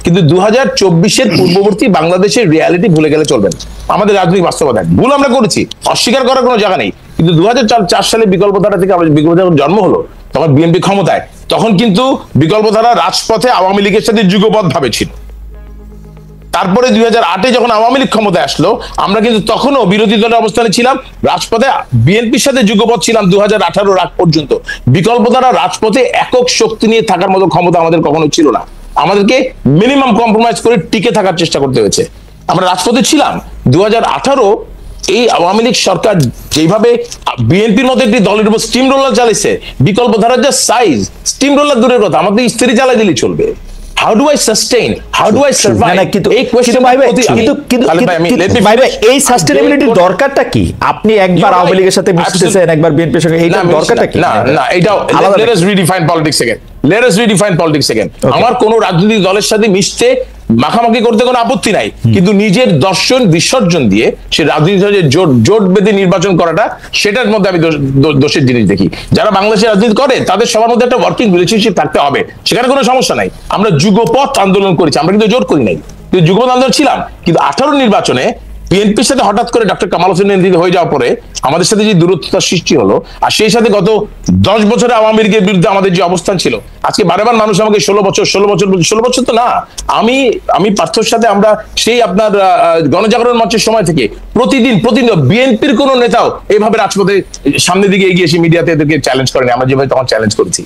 কিন্তু 2024-এর পূর্ববর্তী বাংলাদেশের রিয়ালিটি ভুলে গেলে চলবে না। আমাদের রাজনৈতিক বাস্তবতা ভুল আমরা করেছি, অস্বীকার করার কোনো জায়গা নেই। কিন্তু 2004 সালে বিকল্পধারা থেকে আমাদের বিকল্পধারা জন্ম হলো, তখন বিএনপি ক্ষমতায়, তখন কিন্তু বিকল্পধারা রাজপথে আওয়ামী লীগের সাথে যুগপথ ভাবে ছিল। তারপরে 2008-এ যখন আওয়ামী লীগ ক্ষমতায় আসলো, আমরা কিন্তু তখনও বিরোধী দলের অবস্থানে ছিলাম, রাজপথে বিএনপির সাথে যুগপথ ছিলাম 2018 আগ পর্যন্ত। বিকল্পধারা রাজপথে একক শক্তি নিয়ে থাকার মতো ক্ষমতা আমাদের কখনো ছিল না। আমাদেরকে মিনিমাম কম্প্রোমাইজ করে টিকে থাকার চেষ্টা করতে হয়েছে। আমরা রাজপথে ছিলাম। 2018 এই আওয়ামী লীগ সরকার যেভাবে বিএনপির মতো একটি দলের উপর স্টিম রোলার চালিয়েছে, বিকল্পধারার যে সাইজ, স্টিম রোলার দূরের কথা, আমাদের স্ত্রী চালাই দিলেই চলবে। How do I sustain? How do I survive? এই কোশ্চেন এই সাস্টেনেবিলিটির দরকারটা কি? আপনি একবার আওয়ামী লীগের সাথে মিশতেছেন, একবার বিএনপির সঙ্গে, এইটা দরকারটা কি? না এটা let us redefine politics again. Let us redefine politics again. আমার কোন রাজনৈতিক দলের সাথে মিশতে মাখামাখি করতে কোনো আপত্তি নাই, কিন্তু নিজের দর্শন বিসর্জন দিয়ে সে রাজনীতি জোট বেঁধে নির্বাচন করাটা, সেটার মধ্যে আমি দোষের জিনিস দেখি। যারা বাংলাদেশের রাজনীতি করে তাদের সবার মধ্যে একটা ওয়ার্কিং রিলেশনশিপ থাকতে হবে, সেখানে কোনো সমস্যা নাই। আমরা যুগপথ আন্দোলন করেছি, আমরা কিন্তু জোট করি নাই, কিন্তু যুগপথ আন্দোলন ছিলাম। কিন্তু 18 নির্বাচনে বিএনপির সাথে হঠাৎ করে ডক্টর কামাল হোসেন হয়ে যাওয়ার পরে আমাদের সাথে যে দূরত্বতা সৃষ্টি হলো, আর সেই সাথে গত 10 বছরে আওয়ামী লীগের বিরুদ্ধে আমাদের যে অবস্থান ছিল, আজকে বারবার মানুষ আমাকে 16 বছর তো না, আমি পার্থর সাথে আমরা সেই আপনার গণজাগরণ মঞ্চের সময় থেকে প্রতিদিন বিএনপির কোন নেতাও এইভাবে রাজপথে সামনের দিকে এগিয়ে এসে মিডিয়াতে এদেরকে চ্যালেঞ্জ করেনি, আমরা যেভাবে তখন চ্যালেঞ্জ করেছি।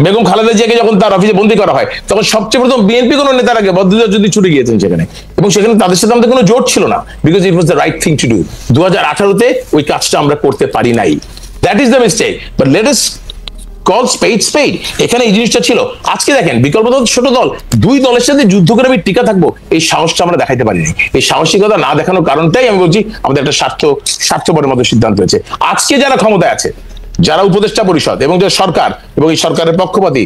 বেগম খালেদা জিয়াকে যখন তার অফিসে বন্দী করা হয়, তখন সবচেয়ে প্রথম বিএনপি কোন নেতার আগে বদরুদ্দোজা যদি ছুটে গিয়েছেন সেখানে, এবং সেখানে তাদের সাথে আমাদের কোনো জোট ছিল না, because it was the right thing to do. 2018-তে ওই কাজটা আমরা করতে পারি নাই, that is the mistake. But let us call spade spade. এখানে এই জিনিসটা ছিল। আজকে দেখেন বিকল্প দল, ছোট দল, দুই দলের সাথে যুদ্ধ করে আমি টিকা থাকবো, এই সাহসটা আমরা দেখাইতে পারিনি। এই সাহসিকতা না দেখানোর কারণটাই আমি বলছি আমাদের একটা স্বার্থপরের মতো সিদ্ধান্ত হয়েছে। আজকে যারা ক্ষমতায় আছে, যারা উপদেষ্টা পরিষদ এবং যারা সরকার এবং এই সরকারের পক্ষপাতী,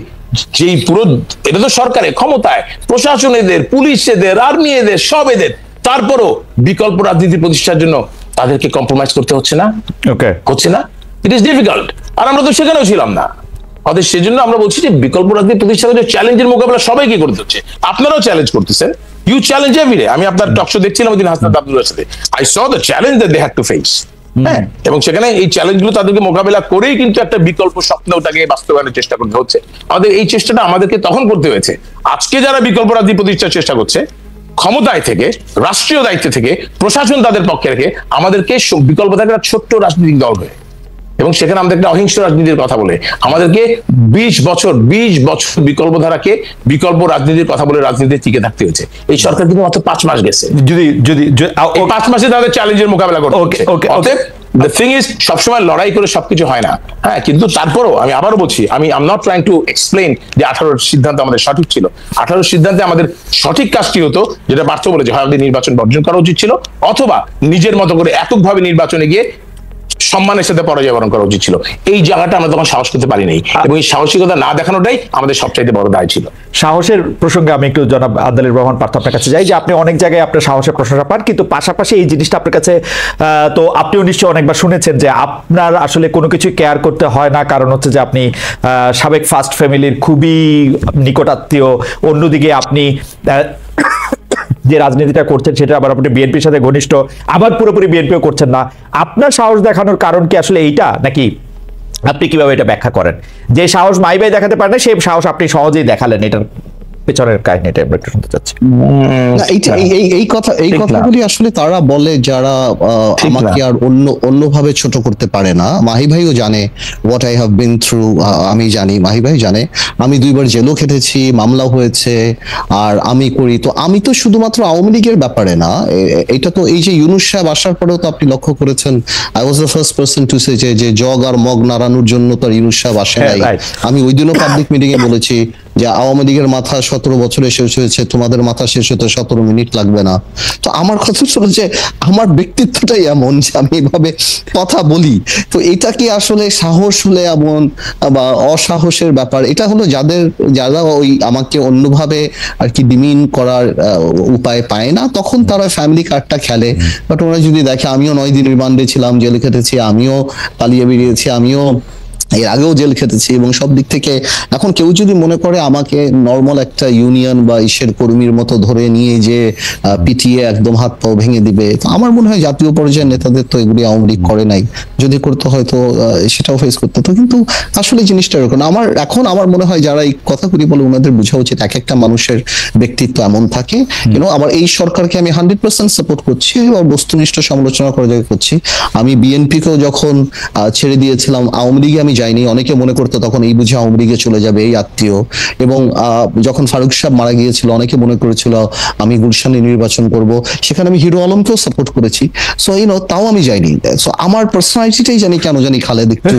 যেই পুরো এটা তো সরকারের ক্ষমতায়, প্রশাসন এদের, পুলিশ এদের, আর্মি এদের, সব এদের, তারপরও বিকল্প রাজনীতি প্রতিষ্ঠার জন্য তাদেরকে কম্প্রোমাইজ করতে হচ্ছে না, হচ্ছে না। It is difficult. আর আমরা তো সেখানেও ছিলাম না। আমাদের সেজন্য আমরা বলছি যে বিকল্প রাজনীতি প্রতিষ্ঠানের যে চ্যালেঞ্জের মোকাবেলা সবাইকে করতে হচ্ছে। আপনারাও চ্যালেঞ্জ করতেছেন, ইউ চ্যালেঞ্জ এভরিডে। আমি আপনার টক শো দেখছিলাম ওই দিন হাসনাত আব্দুল্লাহর সাথে, I saw the challenge that they had to face. হ্যাঁ, এবং সেখানে এই চ্যালেঞ্জগুলো তাদেরকে মোকাবেলা করেই কিন্তু একটা বিকল্প স্বপ্নটাকে বাস্তবায়নের চেষ্টা করতে হচ্ছে। আমাদের এই চেষ্টাটা আমাদেরকে তখন করতে হয়েছে। আজকে যারা বিকল্প রাজনীতি প্রতিষ্ঠার চেষ্টা করছে, ক্ষমতায় থেকে, রাষ্ট্রীয় দায়িত্ব থেকে, প্রশাসন তাদের পক্ষে রেখে আমাদেরকে বিকল্প থাকে একটা ছোট্ট রাজনৈতিক দল হয়ে, এবং সেখানে আমাদের একটা অহিংস রাজনীতির কথা বলে আমাদেরকে 20 বছর বিকল্প ধারাকে বিকল্প রাজনীতির কথা বলে রাজনীতিতে টিকে থাকতে হয়েছে। এই সরকার কিন্তু মাত্র 5 মাস গেছে, যদি 5 মাসে তাদের চ্যালেঞ্জের মোকাবেলা করতে হচ্ছে। অতএব the thing is, সবসময় লড়াই করে সবকিছু হয় না। হ্যাঁ, কিন্তু তারপরও আমি আবারও বলছি, আমি I am not trying to explain যে 18 সিদ্ধান্ত আমাদের সঠিক ছিল। 18 সিদ্ধান্তে আমাদের সঠিক কাজটি হতো, যেটা পার্থ বলে, যে হয় আমাদের নির্বাচন বর্জন করা উচিত ছিল, অথবা নিজের মতো করে এককভাবে নির্বাচনে গিয়ে সম্মানের সাথে পরাজয় বরণ করা উচিত ছিল। এই জায়গাটা আমরা তখন সাহস করতে পারি নাই, এবং এই সাহসিকতা না দেখানোটাই আমাদের সবচাইতে বড় দায় ছিল। সাহসের প্রসঙ্গে আমি একটু জনাব আব্দুল রহমান পার্থ আপনার কাছে যাই, যে আপনি অনেক জায়গায় আপনার সাহসের প্রশংসা পান, কিন্তু পাশাপাশি এই জিনিসটা আপনার কাছে, তো আপনিও নিশ্চয়ই অনেকবার শুনেছেন যে আপনার আসলে কোনো কিছু কেয়ার করতে হয় না, কারণ হচ্ছে যে আপনি সাবেক ফার্স্ট ফ্যামিলির খুবই নিকটাত্মীয়, অন্যদিকে আপনি যে রাজনীতিটা করছেন সেটা আবার আপনি বিএনপির সাথে ঘনিষ্ঠ, আবার পুরোপুরি বিএনপিও করছেন না। আপনার সাহস দেখানোর কারণ কি আসলে এইটা, নাকি আপনি কিভাবে এটা ব্যাখ্যা করেন? যে সাহস মাই ভাই দেখাতে পারে না, সেই সাহস আপনি সহজেই দেখালেন, এটার পেছনের কাহিনীটা আমরা একটু শুনতে চাচ্ছি। এই কথাগুলি আসলে তারা বলে যারা আমাকে আর অন্যভাবে ছোট করতে পারে না। মাহি ভাইও জানে what I have been through, আমি জানি, মাহি ভাই জানে, আমি 2 বার জেলও খেটেছি, মামলা হয়েছে, আর আমি করি। তো আমি তো শুধুমাত্র আওয়ামী লীগের ব্যাপারে না, এটা তো এই যে ইউনূস সাহেব আসার পরেও তো আপনি লক্ষ্য করেছেন, I was the first person to say যে জগ আর মগ নাড়ানোর জন্য তো ইউনূস সাহেব আসে নাই। আমি ওই দিনও পাবলিক মিটিং এ বলেছি যে আওয়ামী লীগের মাথা 17 বছরে শেষ হয়েছে, তোমাদের মাথা শেষ হতে 17 মিনিট লাগবে না। তো আমার কথা ছিল যে আমার ব্যক্তিত্বটাই এমন যে আমি এভাবে কথা বলি। তো এটা কি আসলে সাহস হলে এমন বা অসাহসের ব্যাপার? এটা হলো যারা ওই আমাকে অন্যভাবে আর কি ডিমিন করার উপায় পায় না, তখন তারা ফ্যামিলি কার্ডটা খেলে। বাট ওরা যদি দেখে আমিও 9 দিন রিমান্ডে ছিলাম, জেলে খেটেছি, আমিও পালিয়ে বেরিয়েছি, আমিও এর আগেও জেল খেটেছি এবং সব দিক থেকে এখন কেউ যদি মনে করে আমাকে নর্মাল একটা ইউনিয়ন বা ইসের কর্মীর মতো ধরে নিয়ে যে পিটিয়ে একদম হাত পাও ভেঙে দিবে, তো আমার মনে হয় জাতীয় পর্যায়ের নেতাদের তো এগুলি আওয়ামী লীগ করে নাই, যদি করতে হয়তো সেটাও ফেস করতে হতো। কিন্তু আসলে জিনিসটা এরকম আমার মনে হয় যারা এই কথাগুলি বলে ওনাদের বোঝা উচিত এক একটা মানুষের ব্যক্তিত্ব এমন থাকে। আবার এই সরকারকে আমি 100% সাপোর্ট করছি এবং বস্তুনিষ্ঠ সমালোচনা করে করছি। আমি বিএনপিকেও যখন ছেড়ে দিয়েছিলাম, আওয়ামী লীগে আমি যাইনি, অনেকে মনে করতো তখন এই বুঝে আওয়ামী লীগে চলে যাবে এই আত্মীয়, এবং যখন ফারুক সাহেব মারা গিয়েছিল অনেকে মনে করেছিল আমি গুলশানে নির্বাচন করব, সেখানে আমি হিরো আলমকেও সাপোর্ট করেছি। সো তাও আমি যাইনি। সো আমার পার্সোনালিটিটাই জানি কেন জানি খালেদ একটু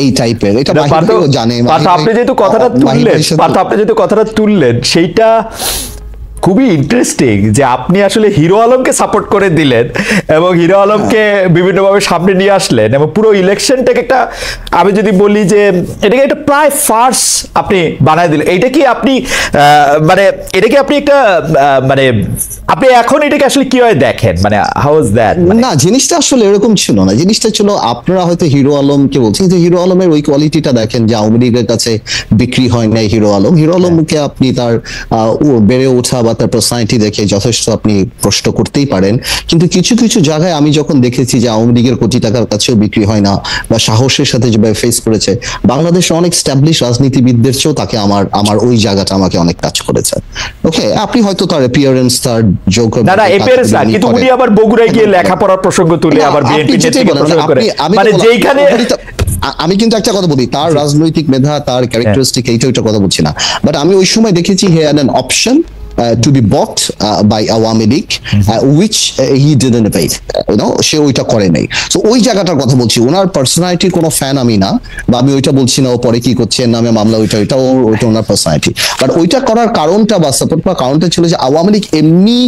এই টাইপের, এটা জানে। আপনি যেহেতু কথাটা তুললেন সেইটা খুবই ইন্টারেস্টিং যে আপনি আসলে হিরো আলমকে সাপোর্ট করে দিলেন এবং হিরো আলমকে বিভিন্নভাবে সামনে নিয়ে আসলেন এবং পুরো ইলেকশনটাকে একটা, আমি যদি বলি যে এটাকে একটা প্রায় ফার্স আপনি বানায় দিলেন। এইটা কি আপনি মানে এটা কি আপনি একটা মানে আপনি এখন এটাকে আসলে কিভাবে দেখেন, মানে হাউ ইজ দ্যাট? না, জিনিসটা আসলে এরকম ছিল না। জিনিসটা ছিল আপনারা হয়তো হিরো আলমকে বলছেন, যে হিরো আলমের ওই কোয়ালিটিটা দেখেন যে আওয়ামী লীগের কাছে বিক্রি হয় নাই হিরো আলমকে আপনি তার বেড়ে ওঠা বা তার পার্সোনালিটি দেখে যথেষ্ট আপনি প্রশ্ন করতেই পারেন। কিন্তু কিছু কিছু জায়গায় আমি যখন দেখেছি যে আওয়ামী লীগের কোটি টাকার কাছেও বিক্রি হয় না বা সাহসের সাথে যেভাবে ফেস করেছে, বাংলাদেশের অনেক স্ট্যাবলিশ রাজনীতিবিদদের চেয়েও তাকে আমার ওই জায়গাটা আমাকে অনেক টাচ করেছে। ওকে, আপনি হয়তো তার অ্যাপিয়ারেন্স, তার যোগ কিন্তু উনি আবার বগুড়ায় গিয়ে লেখাপড়ার প্রসঙ্গ তুলে আবার বিএনপি নেতৃত্বকে প্রশ্ন করে, মানে যেখানে আমি কিন্তু একটা কথা বলি, তার রাজনৈতিক মেধা, তার ক্যারেক্টারিস্টিক, এইটা কথা বলছি না, বাট আমি ওই সময় দেখেছি he had an option to be bought by Awami League, which he didn't pay. সে ওইটা করে নাই। সো ওই জায়গাটার কথা বলছি। ওনার পার্সোনালিটির কোনো ফ্যান আমি না, বা আমি ওইটা বলছি না ও পরে কি করছে এর নামে মামলা, ওইটা ওনার পার্সোনালিটি। বাট ওইটা করার কারণটা বা সাপোর্ট করার কারণটা ছিল যে আওয়ামী লীগ এমনি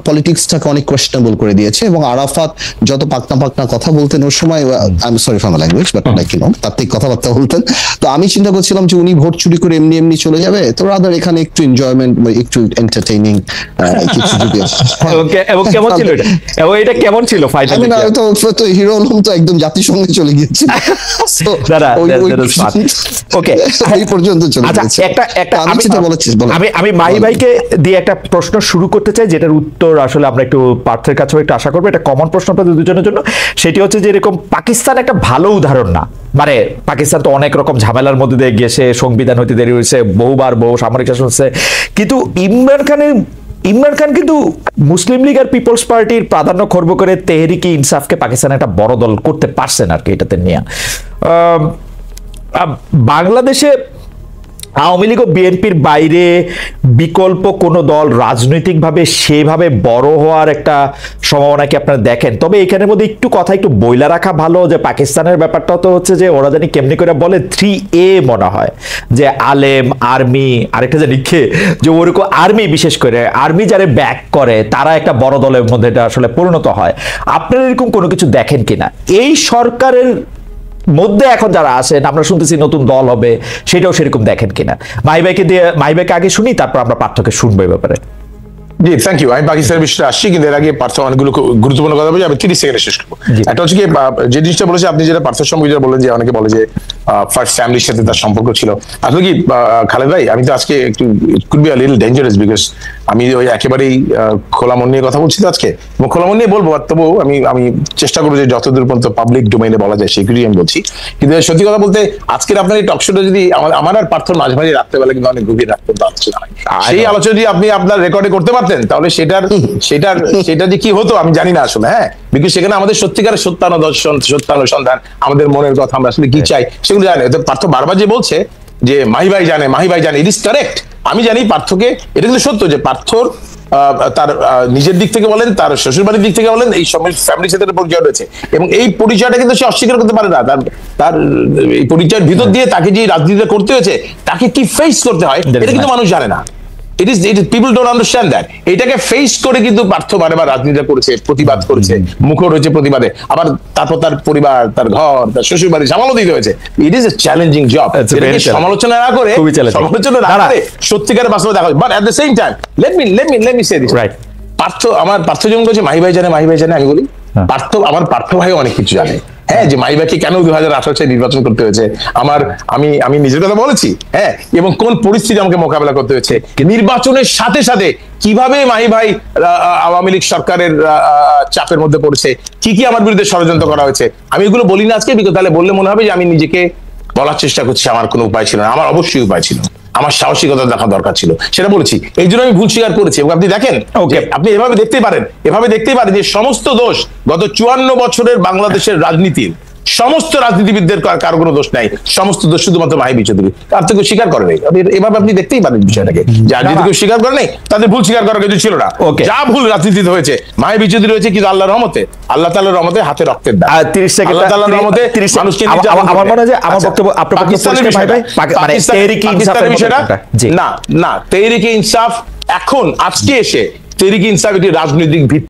পলিটিক্সটাকে অনেক কোয়েশ্চেনেবল করে দিয়েছে, এবং আরাফাত যত পাকনা কথা বলতেন ওই সময়, I am sorry for my language, but like তাত্ত্বিক কথাবার্তা বলতেন। তো আমি চিন্তা করছিলাম যে উনি ভোট চুরি করে এমনি চলে যাবে, তো রাদার এখানে একটু এনজয়মেন্ট, একটু এন্টারটেইনিং কিছু যদি এবং কেমন ছিল এটা, এবং এটা কেমন ছিল ফাইনালি? তো হিরো আলম তো একদম জাতিসংঘে চলে গিয়েছে, ওকে এই পর্যন্ত চলে গেছে। একটা আমি মাহি ভাইকে দিয়ে একটা প্রশ্ন শুরু করতে চাই, যেটার উত্তর আসলে আমরা একটু পার্থের কাছেও একটু আশা করবো। এটা কমন প্রশ্ন আপনাদের দুজনের জন্য। সেটি হচ্ছে যে এরকম পাকিস্তান একটা ভালো উদাহরণ না, মানে পাকিস্তান তো অনেক রকম ঝামেলার মধ্যে দিয়ে গেছে, সংবিধান হইতে দেরি হয়েছে, বহু সামরিক শাসন হচ্ছে, কিন্তু ইমরান খান কিন্তু মুসলিম লীগ আর পিপলস পার্টির প্রাধান্য খর্ব করে তেহরিকে ইনসাফকে পাকিস্তানে একটা বড় দল করতে পারছেন আর কি। এটাতে নিয়ে বাংলাদেশে আওয়ামী লীগ ও বিএনপির বাইরে বিকল্প কোন দল রাজনৈতিকভাবে সেভাবে বড় হওয়ার একটা সম্ভাবনা কি আপনারা দেখেন? তবে এখানের মধ্যে একটু বইলা রাখা ভালো যে পাকিস্তানের ব্যাপারটা তো হচ্ছে যে ওরা জানি কেমনি করে বলে 3A মনে হয়, যে আলেম, আর্মি, আরেকটা জানি কে, যে ওরকম আর্মি, বিশেষ করে আর্মি যারা ব্যাক করে তারা একটা বড় দলের মধ্যে এটা আসলে পরিণত হয়। আপনারা এরকম কোনো কিছু দেখেন কিনা এই সরকারের মধ্যে? এখন যারা আছেন, আমরা শুনতেছি নতুন দল হবে, সেটাও সেরকম দেখেন কিনা? মাহি ভাইকে আগে শুনি, তারপর আমরা পার্থকে শুনবো এই ব্যাপারে। জি, থ্যাংক ইউ। আমি পাকিস্তানের বিষয়টা আসছি, কিন্তু এর আগে পার্থ অনেকগুলো গুরুত্বপূর্ণ কথা বলছি, আমি 30 সেকেন্ডে শেষ করবো। একটা হচ্ছে কি, যে জিনিসটা বলেছে আপনি, যেটা পার্থের সম্পর্কে যেটা বললেন, যে অনেকে বলে যে ফার্স্ট ফ্যামিলির সাথে তার সম্পর্ক ছিল। আসলে কি খালেদ ভাই, আমি তো আজকে একটু it could be a little dangerous, because আমি ওই একেবারেই খোলা মন নিয়ে কথা বলছি তো আজকে, এবং খোলা মন নিয়ে বলবো, তবুও আমি চেষ্টা করবো যে যতদূর পর্যন্ত পাবলিক ডোমেইনে বলা যায় সেগুলি আমি বলছি। কিন্তু সত্যি কথা বলতে, আজকের আপনার এই টক শোটা যদি আমার আর পার্থর মাঝে মাঝে রাত্রেবেলা কিন্তু অনেক গভীর রাত পর্যন্ত আলোচনা হয়, সেই আলোচনা যদি আপনি আপনার রেকর্ডে করতে পারতেন, তাহলে সেটা যে কি হতো আমি জানি না আসলে। হ্যাঁ, বিকজ সেখানে আমাদের সত্যিকারের সত্যানুসন্ধান, আমাদের মনের কথা, আমরা আসলে কি চাই সেগুলো জানে। পার্থ বারবার যে বলছে যে মাহি ভাই জানে, ইট ইজ কারেক্ট। আমি জানি পার্থকে, এটা কিন্তু সত্য যে পার্থর তার নিজের দিক থেকে বলেন, তার শ্বশুর বাড়ির দিক থেকে বলেন, এই সময় ফ্যামিলির সাথে পরিচয় রয়েছে, এবং এই পরিচয়টা কিন্তু সে অস্বীকার করতে পারে না। তার এই পরিচয়ের ভিতর দিয়ে তাকে যে রাজনীতিটা করতে হয়েছে, তাকে কি ফেস করতে হয়, এটা কিন্তু মানুষ জানে না। People don't understand that. এটাকে ফেস করে কিন্তু পার্থ বারবার রাজনীতি করেছে, প্রতিবাদ করেছে, মুখর হয়েছে প্রতিবাদে, আবার তারপর তার পরিবার, তার ঘর, তার শ্বশুর বাড়ি সামাল দিতে হয়েছে। It is a challenging job. সমালোচনা না করে সত্যিকারের বাস্তবে দেখা, but at the same time let me say this, right? Partha যেমন বলছে মাহি ভাই জানে, আমি বলি আমার পার্থ ভাই অনেক কিছু জানে। হ্যাঁ, যে মাহিবাকে কেন 2018 সালে নির্বাচন করতে হয়েছে, আমি নিজের কথা বলেছি। হ্যাঁ, এবং কোন পরিস্থিতি আমাকে মোকাবেলা করতে হয়েছে, নির্বাচনের সাথে সাথে কিভাবে মাহি ভাই আওয়ামী লীগ সরকারের চাপের মধ্যে পড়েছে, কি আমার বিরুদ্ধে ষড়যন্ত্র করা হয়েছে, আমি এগুলো বলি না আজকে, তাহলে বললে মনে হবে যে আমি নিজেকে বলার চেষ্টা করছি আমার কোনো উপায় ছিল না। আমার অবশ্যই উপায় ছিল, আমার সাহসিকতা দেখা দরকার ছিল, সেটা বলেছি। এই জন্য আমি ভুল স্বীকার করেছি। এবং আপনি দেখেন, আপনি এভাবে দেখতেই পারেন যে সমস্ত দোষ গত 54 বছরের বাংলাদেশের রাজনীতির সমস্ত রাজনীতিবিদদের কারো কোনো দোষ নাই, সমস্ত দোষ শুধুমাত্র মাহি চৌধুরী। তার থেকে স্বীকার করে নেই, এভাবে আপনি দেখতেই পারেন বিষয়টাকে, যে রাজনীতি কেউ স্বীকার করে নেই, তাদের ভুল স্বীকার করার কিছু ছিল না। যা ভুল রাজনীতিতে হয়েছে, মাহি চৌধুরী হয়েছে, কিন্তু আল্লাহর রহমতে, আল্লাহ তাআলার রহমতে হাতে রক্তের দাগ। 30 সেকেন্ড, আল্লাহ তাআলার রহমতে মানুষকে আমার মনে হয় যে আমার বক্তব্য আপনার পাকিস্তানের বিষয়টা না, তেহরিকে ইনসাফ এখন আজকে এসে তেহরিকে ইনসাফ এটি রাজনৈতিক ভিত্তি।